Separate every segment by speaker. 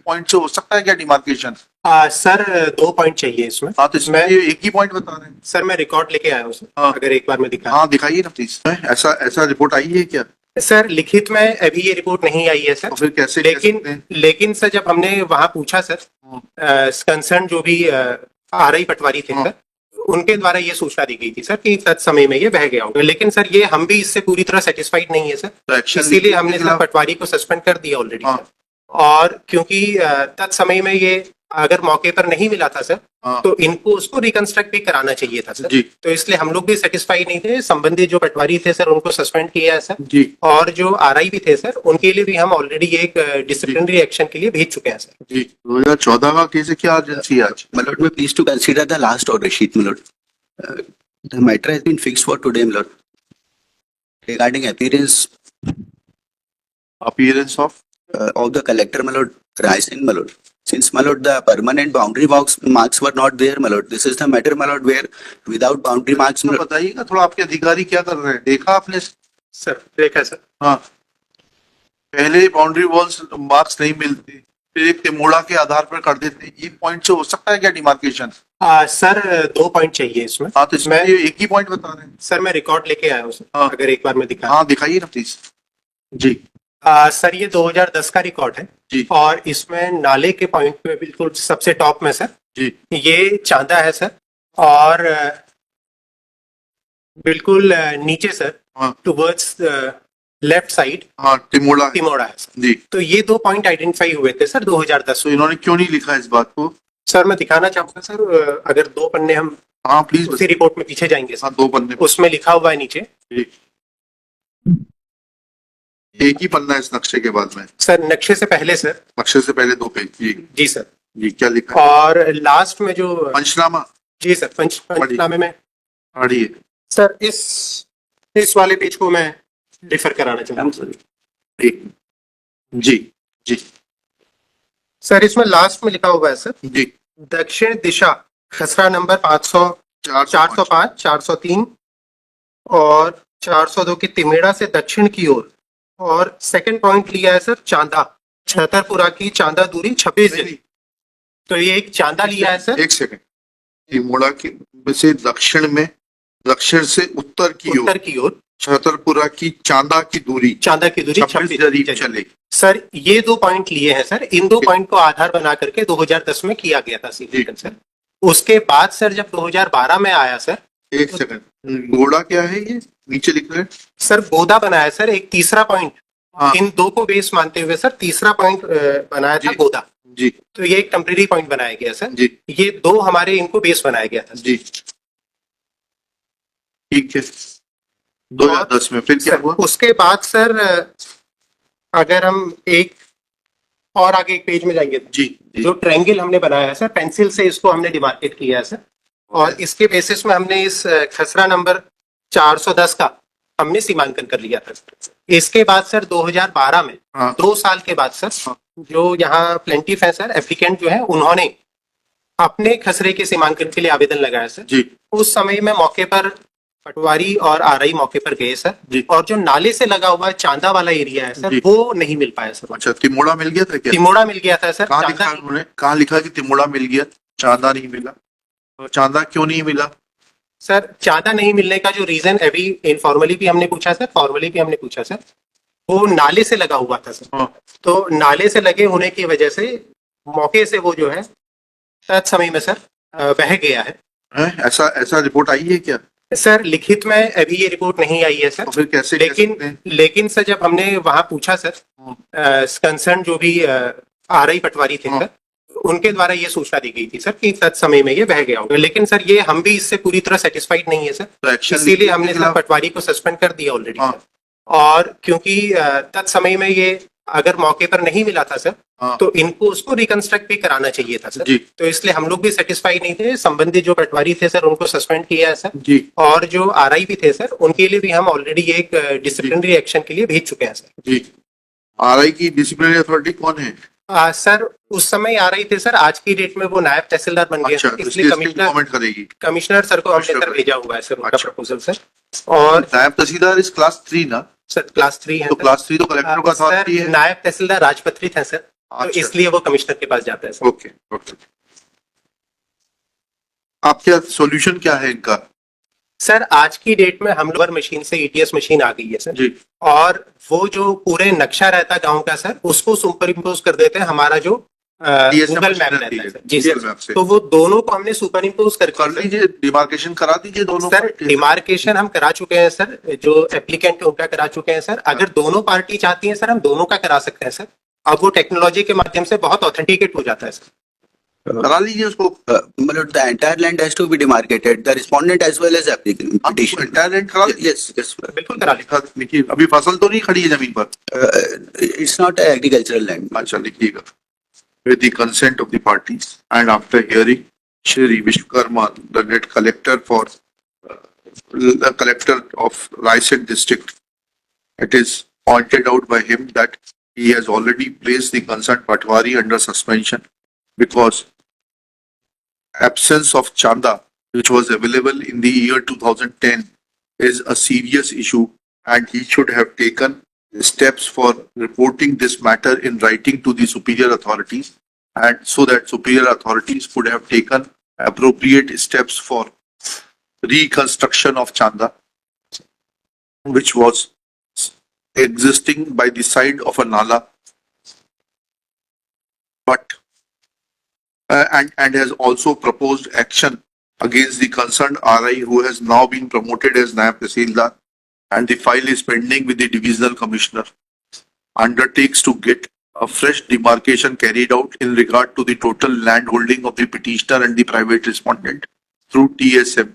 Speaker 1: Point से हो सकता है क्या डिमार्केशन?
Speaker 2: सर 2 पॉइंट चाहिए इसमें।
Speaker 1: हाँ तो इसमें ये एक ही पॉइंट बता रहे हैं।
Speaker 2: सर मैं रिकॉर्ड लेके आया हूँ सर,
Speaker 1: हाँ।
Speaker 2: अगर एक बार में दिखा।
Speaker 1: हाँ दिखाइए ना प्लीज। ऐसा ऐसा रिपोर्ट आई है क्या?
Speaker 2: सर लिखित में अभी ये रिपोर्ट नहीं आई है सर।
Speaker 1: तो फिर कैसे
Speaker 2: लेकिन सर जब हमने वहां पूछा सर, कंसर्न जो भी आरआई पटवारी थे सर, उनके द्वारा ये सूचना दी गई थी सर कि तत्समय में ये बह गया होगा। लेकिन सर ये हम भी इससे पूरी तरह सेटिस्फाइड नहीं है सर,
Speaker 1: तो
Speaker 2: इसीलिए हमने सर पटवारी को सस्पेंड कर दिया ऑलरेडी।
Speaker 1: हाँ।
Speaker 2: सर और क्योंकि तत्समय में ये अगर मौके पर नहीं मिला था सर,
Speaker 1: हाँ।
Speaker 2: तो इनको उसको रिकंस्ट्रक्ट भी कराना चाहिए था सर
Speaker 1: जी।
Speaker 2: तो इसलिए हम लोग भी सेटिस्फाइड नहीं थे। संबंधित जो पटवारी थे सर उनको सस्पेंड किया है सर
Speaker 1: जी।
Speaker 2: और जो आरआई भी थे सर उनके लिए भी हम ऑलरेडी एक डिसिप्लिनरी एक्शन के लिए भेज चुके हैं सर।
Speaker 1: जी 2014 का केस है क्या अर्जेंसी आज?
Speaker 3: My lord, may please to consider the last order sheet, my lord. The matter has been fixed for today, my lord. Regarding appearance
Speaker 1: of
Speaker 3: of the collector, my lord, Rai Singh, my lord. Since, my lord, the permanent boundary marks were not there, my lord. This is the matter, my lord, where without boundary marks, my lord.
Speaker 1: बताइएगा थोड़ा आपके अधिकारी क्या कर रहे हैं, देखा आपने?
Speaker 2: सर देखा सर।
Speaker 1: हाँ पहले बाउंड्री वॉल्स मार्क्स नहीं मिलते, फिर एक तिमोड़ा के आधार पर कर देते, ये पॉइंट से हो सकता है क्या डिमार्केशन?
Speaker 2: सर 2 पॉइंट चाहिए इसमें।
Speaker 1: हाँ तो इसमें ये एक ही पॉइंट बता रहे हैं।
Speaker 2: सर मैं रिकॉर्ड लेके आया हूँ सर,
Speaker 1: हाँ।
Speaker 2: अगर एक बार में दिखा।
Speaker 1: हाँ दिखाइए ना प्लीज। जी।
Speaker 2: सर ये 2010 का रिकॉर्ड है
Speaker 1: जी।
Speaker 2: और इसमें नाले के पॉइंट पे बिल्कुल सबसे टॉप में सर
Speaker 1: जी।
Speaker 2: ये चांदा है सर और बिल्कुल नीचे सर
Speaker 1: हाँ।
Speaker 2: टुवर्ड्स लेफ्ट साइड
Speaker 1: हाँ तिमोड़ा
Speaker 2: है सर।
Speaker 1: जी।
Speaker 2: तो ये 2 पॉइंट आइडेंटिफाई हुए थे सर 2010
Speaker 1: तो इन्होंने क्यों नहीं लिखा इस बात को?
Speaker 2: सर मैं दिखाना चाहूंगा सर, अगर 2 पन्ने हम
Speaker 1: हाँ प्लीज
Speaker 2: उसी रिपोर्ट में पीछे जाएंगे सर।
Speaker 1: हाँ 2 पन्ने
Speaker 2: उसमें लिखा हुआ है नीचे।
Speaker 1: एक ही पन्ना इस नक्शे के बाद में
Speaker 2: सर नक्शे से पहले सर,
Speaker 1: नक्शे से पहले 2 पेज। जी
Speaker 2: जी सर।
Speaker 1: जी क्या लिखा है?
Speaker 2: और लास्ट में जो
Speaker 1: पंचनामा।
Speaker 2: जी सर पंचनामे में
Speaker 1: पढ़िए
Speaker 2: सर इस वाले पेज को मैं डिफर कराना चाहूंगा सर।
Speaker 1: जी जी
Speaker 2: सर इसमें लास्ट में लिखा हुआ है सर,
Speaker 1: जी
Speaker 2: दक्षिण दिशा खसरा नंबर 405, 403 और 402 की तिमेड़ा से दक्षिण की ओर। और सेकंड पॉइंट लिया है सर चांदा, छतरपुरा की चांदा दूरी 26 जोड़ी। तो ये एक चांदा लिया है सर।
Speaker 1: एक सेकंड, तिमोड़ा की से दक्षिण से उत्तर की ओर छतरपुरा की चांदा की दूरी 26 जरीब चले।
Speaker 2: सर ये 2 पॉइंट लिए हैं सर, इन 2 पॉइंट को आधार बना करके 2010 में किया गया था सील सर। उसके बाद सर जब 2012 में आया सर,
Speaker 1: एक सेकंड, गोड़ा क्या है ये नीचे लिख रहे हैं
Speaker 2: सर? गोदा बनाया सर एक तीसरा पॉइंट।
Speaker 1: हाँ।
Speaker 2: इन 2 को बेस मानते हुए सर तीसरा पॉइंट बनाया था गोदा
Speaker 1: जी।
Speaker 2: तो ये एक टेम्परेरी पॉइंट बनाया गया सर
Speaker 1: जी।
Speaker 2: ये 2 हमारे इनको बेस बनाया गया था
Speaker 1: जी ठीक है। 2010 में फिर क्या हुआ?
Speaker 2: उसके बाद सर अगर हम एक और आगे एक पेज में जाएंगे
Speaker 1: जी,
Speaker 2: जो ट्रायंगल हमने बनाया है सर, पेंसिल से इसको हमने डिमार्केट किया है सर और इसके बेसिस में हमने इस खसरा नंबर 410 का हमने सीमांकन कर लिया था। इसके बाद सर 2012 में 2 साल के बाद सर जो यहाँ प्लेंटिफ है सर, एप्लीकेंट जो है, उन्होंने अपने खसरे के सीमांकन के लिए आवेदन लगाया सर
Speaker 1: जी।
Speaker 2: उस समय में मौके पर पटवारी और आरआई मौके पर गए सर जी। और जो नाले से लगा हुआ चांदा वाला एरिया है सर वो नहीं मिल पाया सर।
Speaker 1: अच्छा तिमोड़ा मिल गया था क्या?
Speaker 2: तिमोड़ा मिल गया था सर।
Speaker 1: कहाँ लिखा उन्होंने, कहाँ लिखा कि तिमोड़ा मिल गया, चांदा नहीं मिला? तो चांदा क्यों नहीं मिला
Speaker 2: सर? चांदा नहीं मिलने का जो रीजन अभी इनफॉर्मली भी हमने पूछा सर, फॉर्मली भी हमने पूछा सर, वो नाले से लगा हुआ था सर। तो नाले से लगे होने की वजह से मौके से वो जो है तत्समय में सर बह गया है।
Speaker 1: ऐसा रिपोर्ट आई है क्या?
Speaker 2: सर लिखित में अभी ये रिपोर्ट नहीं आई है सर।
Speaker 1: तो फिर कैसे?
Speaker 2: लेकिन सर जब हमने वहां पूछा सर, कंसर्न जो भी आरआई पटवारी थे सर, उनके द्वारा ये सूचना दी गई थी सर कि तत्समय में ये बह गया होगा। लेकिन सर ये हम भी इससे पूरी तरह सेटिस्फाइड नहीं है सर,
Speaker 1: तो
Speaker 2: इसीलिए हमने सर पटवारी को सस्पेंड कर दिया ऑलरेडी। और क्योंकि तत्समय में ये अगर मौके पर नहीं मिला था सर, तो इनको उसको रिकंस्ट्रक्ट भी कराना चाहिए था सर तो इसलिए हम लोग भी सेटिस्फाइड नहीं थे। संबंधित जो पटवारी थे सर उनको सस्पेंड किया है सर जी। और जो आरआई भी थे सर उनके लिए भी हम ऑलरेडी एक डिसिप्लिनरी एक्शन के लिए भेज चुके हैं सर
Speaker 1: जी। आरआई की डिसिप्लिनरी अथॉरिटी कौन है?
Speaker 2: सर उस समय आरआई थे सर, आज की डेट में वो नायब तहसीलदार बन गए।
Speaker 1: अच्छा,
Speaker 2: इसलिए कमिश्नर सर को हमने सर भेजा हुआ है सर उनका प्रपोजल सर। और
Speaker 1: नायब तहसीलदार इस क्लास 3 ना
Speaker 2: सर? क्लास 3 है।
Speaker 1: तो क्लास 3 तो कलेक्टर का अथॉरिटी है।
Speaker 2: नायब तहसीलदार राजपत्रित है सर। तो
Speaker 1: अच्छा,
Speaker 2: इसलिए वो कमिश्नर के पास जाता है सर।
Speaker 1: Okay okay. आप क्या सॉल्यूशन क्या है इनका?
Speaker 2: सर आज की डेट में हम लोग मशीन से ईटीएस मशीन आ गई है सर,
Speaker 1: जी
Speaker 2: और वो जो पूरे नक्शा रहता है गांव का सर, उसको सुपर इम्पोज कर देते हैं हमारा जो
Speaker 1: DSM
Speaker 2: गूगल
Speaker 1: मशीन
Speaker 2: मैप
Speaker 1: रहती
Speaker 2: रहता है
Speaker 1: है,
Speaker 2: सर। जी
Speaker 1: Google
Speaker 2: सर,
Speaker 1: मैप से।
Speaker 2: तो वो दोनों को हमने सुपर इम्पोज
Speaker 1: कर
Speaker 2: करके
Speaker 1: लीजिए, डिमार्केशन करा दीजिए दोनों
Speaker 2: सर,
Speaker 1: का।
Speaker 2: डिमार्केशन हम करा चुके हैं सर, जो एप्लीकेंट उनका करा चुके हैं सर। अगर दोनों पार्टी चाहती है सर, हम दोनों का करा सकते हैं सर। अब वो टेक्नोलॉजी के माध्यम से बहुत ऑथेंटिकेट हो जाता है सर।
Speaker 1: करा लीजिए उसको।
Speaker 3: my lord, the entire land has to be demarcated. The respondent as well as applicant
Speaker 1: आप
Speaker 3: petition.
Speaker 1: entire land करा लीजिए।
Speaker 3: Yes, yes.
Speaker 2: बिल्कुल करा लेंगे।
Speaker 1: लिखिए, अभी फसल तो नहीं खड़ी है जमीन पर।
Speaker 3: It's not an agricultural land.
Speaker 1: अच्छा लिखिएगा। With the consent of the parties and after hearing Shri Vishwakarma, the net collector for the collector of Raisen district, it is pointed out by him that he has already placed the concerned Patwari under suspension because absence of chanda, which was available in the year 2010, is a serious issue, and he should have taken steps for reporting this matter in writing to the superior authorities, and so that superior authorities could have taken appropriate steps for reconstruction of chanda, which was existing by the side of a nala, but and has also proposed action against the concerned RI, who has now been promoted as Naib Tahsildar, and the file is pending with the divisional commissioner, undertakes to get a fresh demarcation carried out in regard to the total land holding of the petitioner and the private respondent through TSM.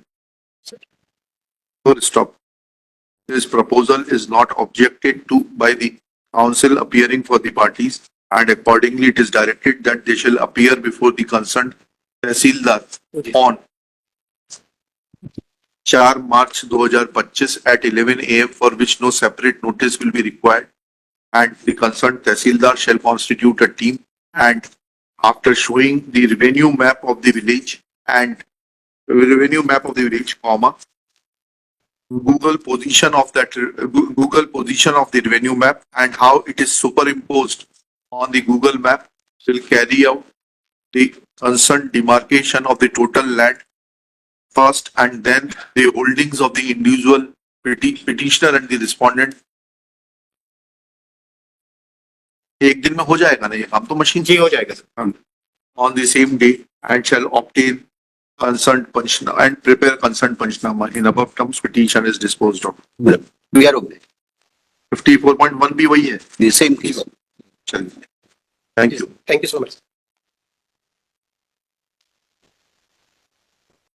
Speaker 1: Full stop. This proposal is not objected to by the council appearing for the parties, and accordingly it is directed that they shall appear before the concerned Tahsildar on 4 March 2025 at 11 a.m. for which no separate notice will be required, and the concerned Tahsildar shall constitute a team, and after showing the revenue map of the village and comma, Google position of the revenue map and how it is superimposed on the Google map, will carry out the concerned demarcation of the total land first, and then the holdings of the individual petitioner and the respondent. एक दिन में हो जाएगा ना ये काम, तो machine
Speaker 2: जी हो जाएगा sir.
Speaker 1: on the same day, and shall obtain concerned panchnama and prepare concerned panchnama. In above terms, petition is disposed of.
Speaker 3: We are okay.
Speaker 1: 54.1 भी वही है।
Speaker 3: The same case.
Speaker 1: चलिए, thank you.
Speaker 2: Thank you so much.